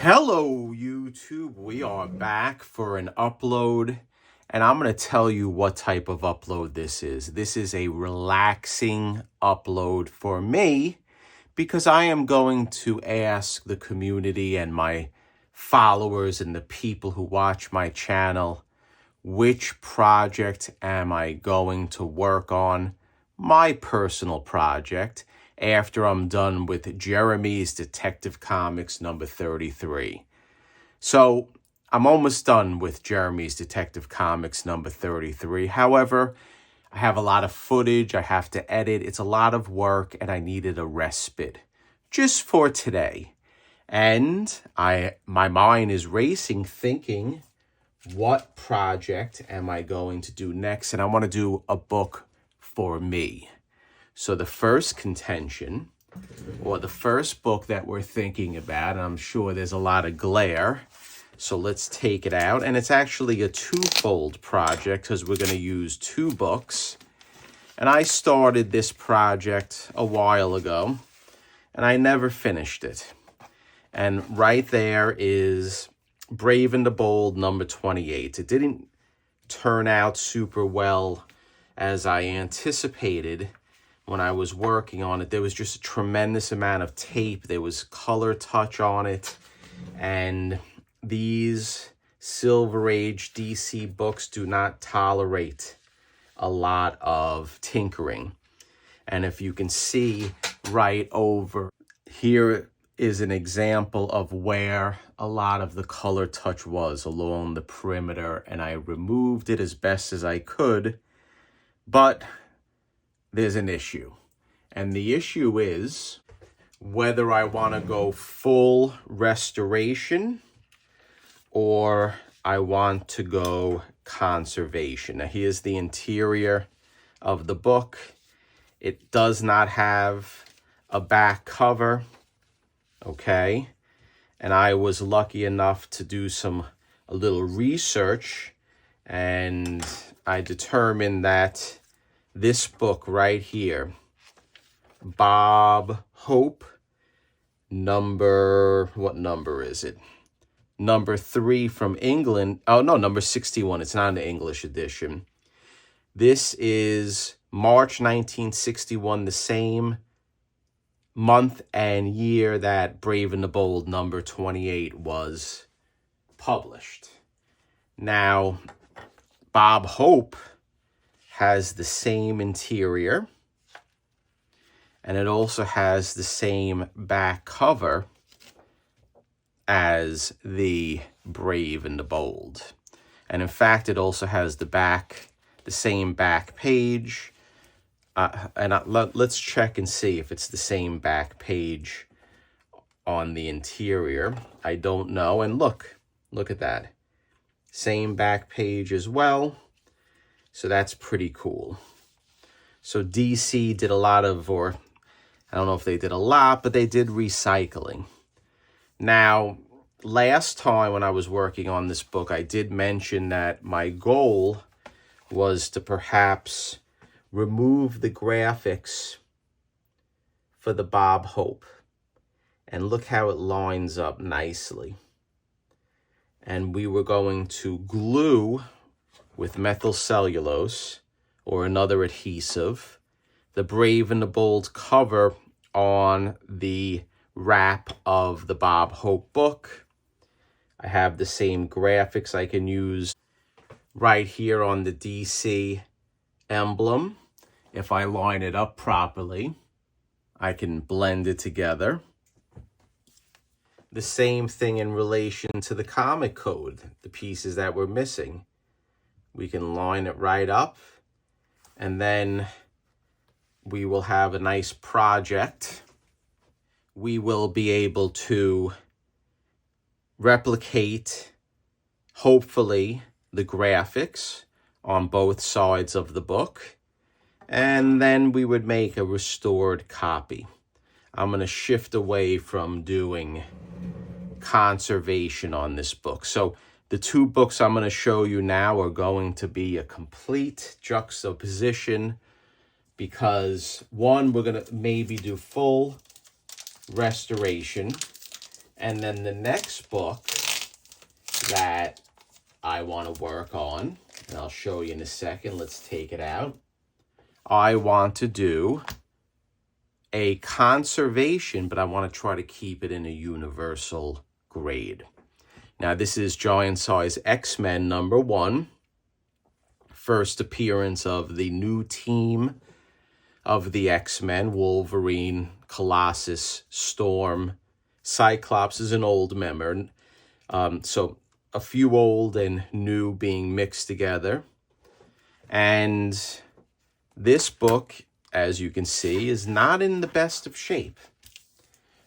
Hello, YouTube. We are back for an upload, and I'm going to tell you what type of upload this is. This is a relaxing upload for me because I am going to ask the community and my followers and the people who watch my channel, which project am I going to work on? My personal project after I'm done with Jeremy's Detective Comics number 33. So I'm almost done with Jeremy's Detective Comics number 33. However, I have a lot of footage I have to edit. It's a lot of work and I needed a respite just for today. And my mind is racing thinking, what project am I going to do next? And I want to do a book for me. So the first contention, or the first book that we're thinking about, and I'm sure there's a lot of glare, so let's take it out. And it's actually a twofold project because we're going to use two books. And I started this project a while ago, and I never finished it. And right there is Brave and the Bold number 28. It didn't turn out super well as I anticipated when I was working on it. There was just a tremendous amount of tape. There was color touch on it. And these Silver Age DC books do not tolerate a lot of tinkering. And if you can see right over here is an example of where a lot of the color touch was along the perimeter. And I removed it as best as I could. But there's an issue. And the issue is whether I want to go full restoration or I want to go conservation. Now, here's the interior of the book. It does not have a back cover, okay? And I was lucky enough to do a little research, and I determined that this book right here, Bob Hope, what number is it? Number 3 from England. Oh, no, number 61. It's not an English edition. This is March 1961, the same month and year that Brave and the Bold number 28 was published. Now, Bob Hope has the same interior, and it also has the same back cover as the Brave and the Bold. And in fact, it also has the same back page. Let's check and see if it's the same back page on the interior. I don't know. And look at that. Same back page as well. So that's pretty cool. So DC did a lot of, or I don't know if they did a lot, but they did recycling. Now, last time when I was working on this book, I did mention that my goal was to perhaps remove the graphics for the Bob Hope. And look how it lines up nicely. And we were going to glue with methyl cellulose or another adhesive the Brave and the Bold cover on the wrap of the Bob Hope book. I have the same graphics I can use right here on the DC emblem. If I line it up properly, I can blend it together. The same thing in relation to the comic code, the pieces that we're missing. We can line it right up, and then we will have a nice project. We will be able to replicate, hopefully, the graphics on both sides of the book, and then we would make a restored copy. I'm going to shift away from doing conservation on this book. So the two books I'm going to show you now are going to be a complete juxtaposition because one, we're going to maybe do full restoration, And then the next book that I want to work on, and I'll show you in a second, let's take it out. I want to do a conservation, but I want to try to keep it in a universal grade. Now, this is Giant Size X-Men #1. First appearance of the new team of the X-Men: Wolverine, Colossus, Storm. Cyclops is an old member. So a few old and new being mixed together. And this book, as you can see, is not in the best of shape.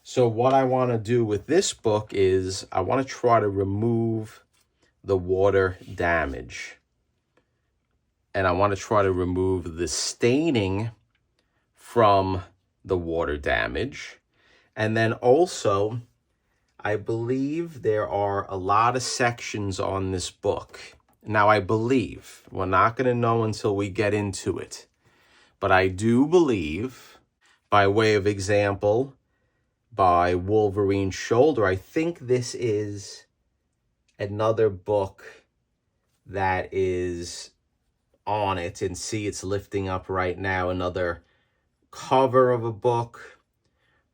So what I want to do with this book is I want to try to remove the water damage. And I want to try to remove the staining from the water damage. And then also, I believe there are a lot of sections on this book. Now, I believe, we're not going to know until we get into it, but I do believe, by way of example, by Wolverine's shoulder, I think this is another book that is on it, and see it's lifting up right now, another cover of a book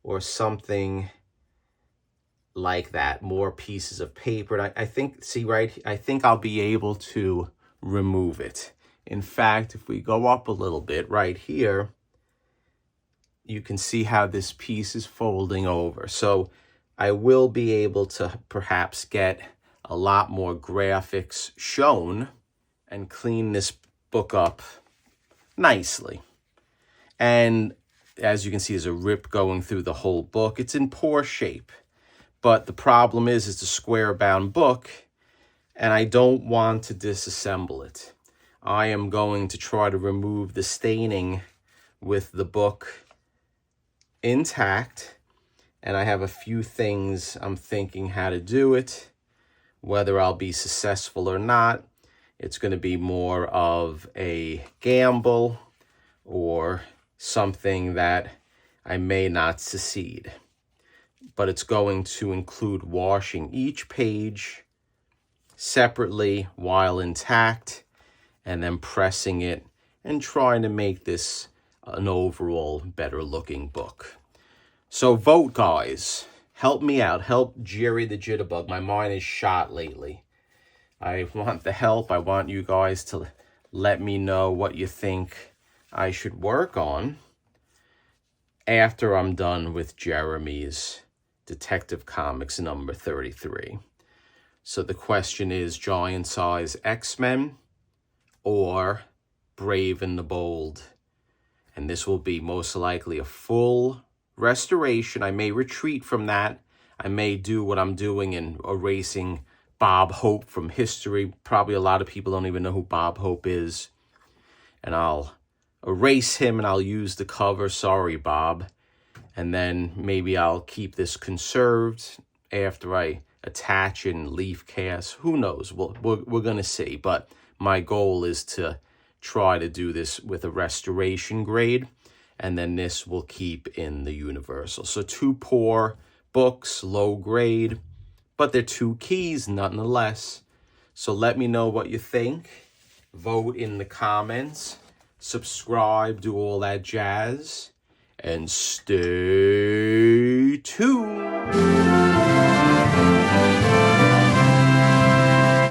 or something like that, more pieces of paper. And I think, see right, I think I'll be able to remove it. In fact, if we go up a little bit right here, you can see how this piece is folding over. So I will be able to perhaps get a lot more graphics shown and clean this book up nicely. And as you can see, there's a rip going through the whole book. It's in poor shape. But the problem is it's a square-bound book, and I don't want to disassemble it. I am going to try to remove the staining with the book intact, and I have a few things I'm thinking how to do it. Whether I'll be successful or not, it's going to be more of a gamble or something that I may not succeed. But it's going to include washing each page separately while intact, and then pressing it and trying to make this an overall better looking book. So vote, guys. Help me out. Help Jerry the Jitterbug. My mind is shot lately. I want the help. I want you guys to let me know what you think I should work on after I'm done with Jeremy's Detective Comics number 33. So the question is Giant Size X-Men or Brave and the Bold. And this will be most likely a full restoration. I may retreat from that. I may do what I'm doing in erasing Bob Hope from history. Probably a lot of people don't even know who Bob Hope is. And I'll erase him and I'll use the cover. Sorry, Bob. And then maybe I'll keep this conserved after I attach and leaf cast. Who knows? We're going to see. But my goal is to try to do this with a restoration grade. And then this will keep in the universal. So 2 poor books, low grade. But they're 2 keys nonetheless. So let me know what you think. Vote in the comments. Subscribe, do all that jazz. And stay